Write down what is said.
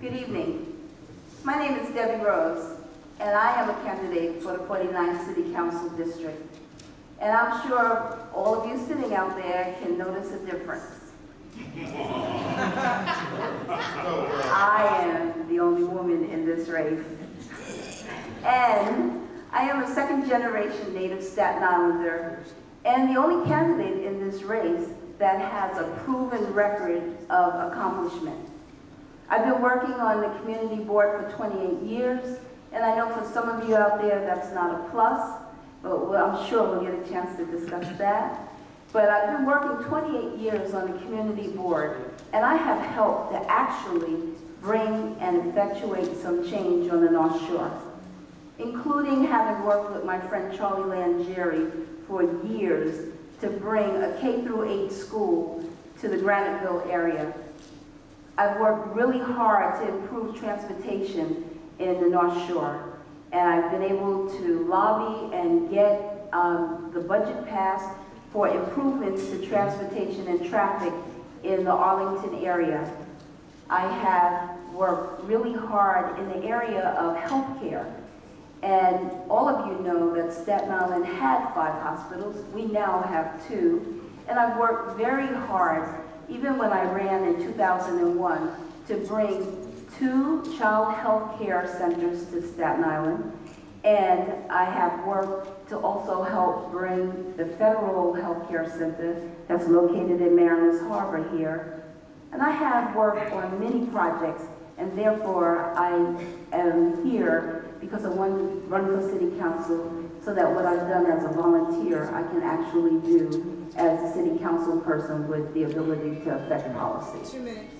Good evening. My name is Debbie Rose, and I am a candidate for the 49th City Council District. And I'm sure all of you sitting out there can notice a difference. I am the only woman in this race. And I am a second-generation native Staten Islander, and the only candidate in this race that has a proven record of accomplishment. I've been working on the community board for 28 years, and I know for some of you out there that's not a plus, but I'm sure we'll get a chance to discuss that. But I've been working 28 years on the community board, and I have helped to actually bring and effectuate some change on the North Shore, including having worked with my friend Charlie Langeri for years to bring a K-8 school to the Graniteville area. I've worked really hard to improve transportation in the North Shore, and I've been able to lobby and get the budget passed for improvements to transportation and traffic in the Arlington area. I have worked really hard in the area of healthcare, and all of you know that Staten Island had 5 hospitals. We now have 2, and I've worked very hard, even when I ran in 2001, to bring 2 child health care centers to Staten Island. And I have worked to also help bring the federal health care center that's located in Mariners Harbor here. And I have worked on many projects, and therefore I am here because I want to run for city council so that what I've done as a volunteer I can actually do as a city council person with the ability to affect policy. 2 minutes.